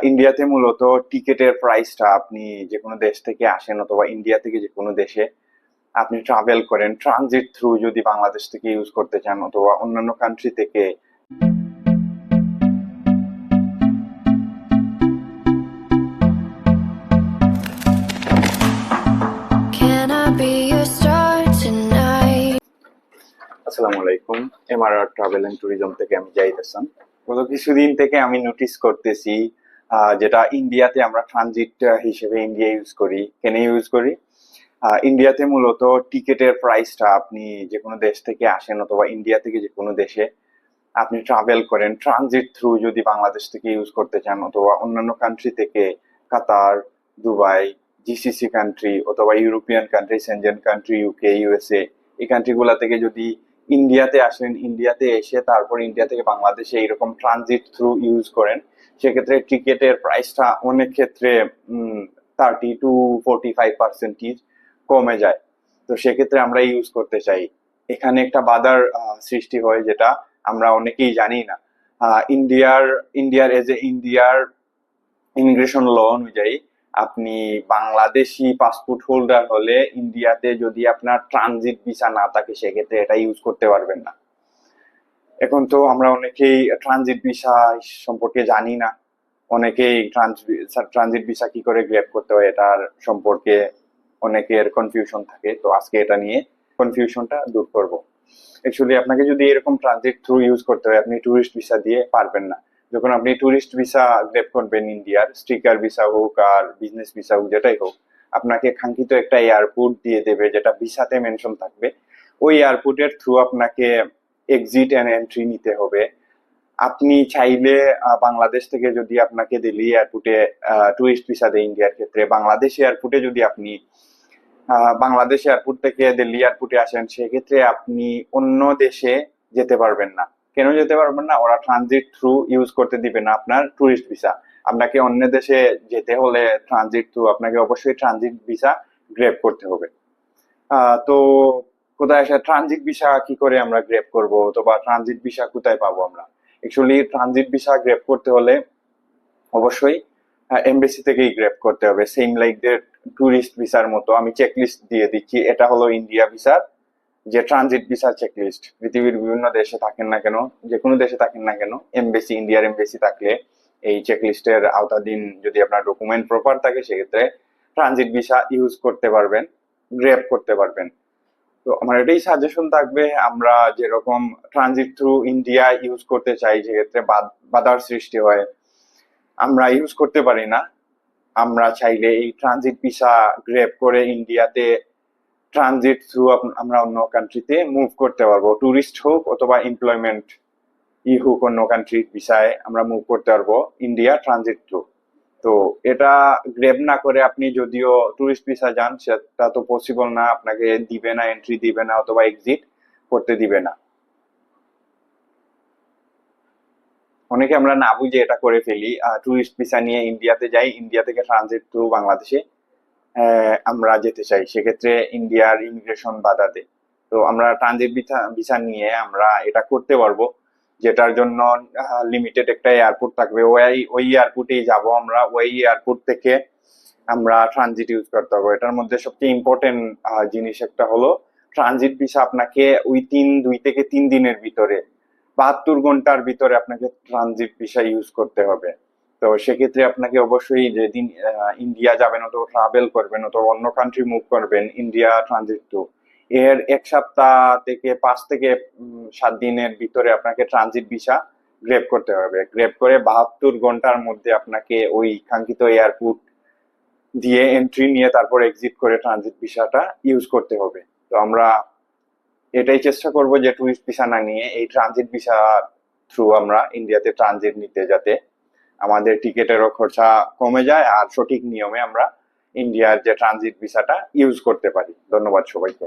ইন্ডিয়াতে মূলত টিকেটের প্রাইসটা আপনি যে কোনো দেশ থেকে আসেন অথবা ইন্ডিয়া থেকে যে কোনো দেশে আপনি ট্রাভেল করেন ট্রানজিট থ্রু যদি বাংলাদেশ থেকে ইউজ করতে চান অথবা অন্যান্য কান্ট্রি থেকে Can I be your star tonight? আসসালামু আলাইকুম। এমআরআর ট্রাভেল এন্ড ট্যুরিজম থেকে আমি জাহিদ হাসান। গত কিছুদিন থেকে আমি নোটিস করতেছি যেটা ইন্ডিয়াতে আমরা ট্রানজিট হিসেবে ইন্ডিয়া ইউজ করি। কেন ইউজ করি? ইন্ডিয়াতে মূলত টিকেটের প্রাইসটা আপনি যে কোনো দেশ থেকে আসেন অথবা ইন্ডিয়া থেকে যে কোনো দেশে আপনি ট্রাভেল করেন ট্রানজিট থ্রু যদি বাংলাদেশ থেকে ইউজ করতে চান অথবা অন্যান্য কান্ট্রি থেকে কাতার, দুবাই, জিসিসি কান্ট্রি অথবা European country, Shenzhen country, UK, USA এই কান্ট্রিগুলা থেকে যদি ইন্ডিয়াতে আসেন, ইন্ডিয়াতে এসে তারপর ইন্ডিয়া থেকে বাংলাদেশে এইরকম ট্রানজিট থ্রু ইউজ করেন, সেক্ষেত্রে টিকেটের প্রাইসটা অনেক ক্ষেত্রে 30 to 45% কমে যায়। তো সেক্ষেত্রে আমরা ইউজ করতে চাই। এখানে একটা বাধার সৃষ্টি হয় যেটা আমরা অনেকেই জানি না। ইন্ডিয়ার ইন্ডিয়ার ইমিগ্রেশন ল অনুযায়ী আপনি বাংলাদেশি পাসপোর্ট হোল্ডার হলে ইন্ডিয়াতে যদি আপনার ট্রানজিট ভিসা না থাকে সেক্ষেত্রে এটা ইউজ করতে পারবেন না। এখন তো আমরা অনেকেই ট্রানজিট ভিসা সম্পর্কে জানি না, অনেকেই ট্রানজিট ভিসা কি করে গ্র্যাব করতে হয় এটার সম্পর্কে অনেকের কনফিউশন থাকে। তো আজকে এটা নিয়ে কনফিউশনটা দূর করব। অ্যাকচুয়ালি আপনাকে যদি এরকম ট্রানজিট থ্রু ইউজ করতে হয় আপনি ট্যুরিস্ট ভিসা দিয়ে পারবেন না। যখন আপনি ট্যুরিস্ট ভিসা গ্র্যাব করবেন ইন্ডিয়ার, স্টিকার ভিসা হোক আর বিজনেস ভিসা হোক যেটাই হোক, আপনাকে কাঙ্ক্ষিত একটা এয়ারপোর্ট দিয়ে দেবে যেটা ভিসাতে মেনশন থাকবে। ওই এয়ারপোর্টের থ্রু আপনাকে এক্সিট অ্যান্ড এন্ট্রি নিতে হবে। আপনি চাইলে বাংলাদেশ থেকে যদি আপনাকে দিল্লি এয়ারপোর্টে টুরিস্ট ভিসা দেয় ইন্ডিয়ার ক্ষেত্রে, বাংলাদেশ এয়ারপোর্টে যদি আপনি বাংলাদেশ এয়ারপোর্ট থেকে দিল্লি এয়ারপোর্টে আসেন সেক্ষেত্রে আপনি অন্য দেশে যেতে পারবেন না। কেন যেতে পারবেন না? ওরা ট্রানজিট থ্রু ইউজ করতে দিবে না আপনার টুরিস্ট ভিসা। আপনাকে অন্য দেশে যেতে হলে ট্রানজিট থ্রু আপনাকে অবশ্যই ট্রানজিট ভিসা গ্র্যাব করতে হবে। তো কোথায় আসে ট্রানজিট ভিসা কি করে আমরা গ্র্যাব করব অথবা ট্রানজিট ভিসা কোথায় পাবো আমরা? অ্যাকচুয়ালি ট্রানজিট ভিসা গ্র্যাব করতে হলে অবশ্যই এমবেসি থেকেই গ্র্যাব করতে হবে। সেম লাইক দ্য ট্যুরিস্ট ভিসার মতো। আমি চেকলিস্ট দিয়ে দিচ্ছি, এটা হলো ইন্ডিয়া ভিসার যে ট্রানজিট ভিসার চেকলিস্ট। পৃথিবীর বিভিন্ন দেশে থাকেন না কেন, যে কোনো দেশে থাকেন না কেন, এমবেসি, ইন্ডিয়ার এমবেসি থাকলে এই চেকলিস্টের আওতাধীন যদি আপনার ডকুমেন্ট প্রপার থাকে সেক্ষেত্রে ট্রানজিট ভিসা ইউজ করতে পারবেন, গ্র্যাব করতে পারবেন। তো আমার এটাই সাজেশন থাকবে, আমরা যেরকম ট্রানজিট থ্রু ইন্ডিয়া ইউজ করতে চাই সেক্ষেত্রে বাধার সৃষ্টি হয়, আমরা ইউজ করতে পারি না। আমরা চাইলে এই ট্রানজিট ভিসা গ্র্যাব করে ইন্ডিয়াতে ট্রানজিট থ্রু আমরা অন্য কান্ট্রিতে মুভ করতে পারবো। ট্যুরিস্ট হোক অথবা এমপ্লয়মেন্ট হোক, অন্য কান্ট্রির ভিসায় আমরা মুভ করতে পারবো ইন্ডিয়া ট্রানজিট থ্রু। তো এটা গ্র্যাব না করে আপনি যদিও ট্যুরিস্ট ভিসা যান সেটা তো পসিবল না, আপনাকে দিবে না, এন্ট্রি দিবে না অথবা এক্সিট করতে দিবে না। অনেকে আমরা না বুঝে এটা করে ফেলি, ট্যুরিস্ট ভিসা নিয়ে ইন্ডিয়াতে যাই, ইন্ডিয়া থেকে ট্রানজিট থ্রু বাংলাদেশে আমরা যেতে চাই, সেক্ষেত্রে ইন্ডিয়ার ইমিগ্রেশন বাধা দেয়। তো আমরা ট্রানজিট ভিসা নিয়ে আমরা এটা করতে পারবো, যেটার জন্য লিমিটেড একটা এয়ারপোর্ট থাকবে। ওই এয়ারপোর্টেই যাব আমরা, ওই এয়ারপোর্ট থেকে আমরা ট্রানজিট ইউজ করতে পারবো। এটার মধ্যে সবচেয়ে ইম্পর্টেন্ট জিনিস একটা হলো ট্রানজিট ভিসা আপনাকে ওই 2 থেকে 3 দিনের ভিতরে 72 ঘন্টার ভিতরে আপনাকে ট্রানজিট ভিসা ইউজ করতে হবে। তো সেক্ষেত্রে আপনাকে অবশ্যই যেদিন ইন্ডিয়া যাবেন অথবা ট্রাভেল করবেন অথবা অন্য কান্ট্রি মুভ করবেন ইন্ডিয়া ট্রানজিট টু, এর 1 সপ্তাহ থেকে 5 থেকে 7 দিনের ভিতরে আপনাকে ট্রানজিট ভিসা গ্র্যাব করতে হবে। গ্র্যাব করে 72 ঘন্টার মধ্যে আপনাকে ওই কাঙ্ক্ষিত এয়ারপোর্ট দিয়ে এন্ট্রি নিয়ে তারপর এক্সিট করে ট্রানজিট ভিসাটা ইউজ করতে হবে। তো আমরা এটাই চেষ্টা করব যে টুরিস্ট ভিসা না নিয়ে এই ট্রানজিট ভিসা থ্রু আমরা ইন্ডিয়াতে ট্রানজিট নিতে, যাতে আমাদের টিকেটেরও খরচা কমে যায় আর সঠিক নিয়মে আমরা ইন্ডিয়ার যে ট্রানজিট ভিসাটা ইউজ করতে পারি। ধন্যবাদ সবাইকে।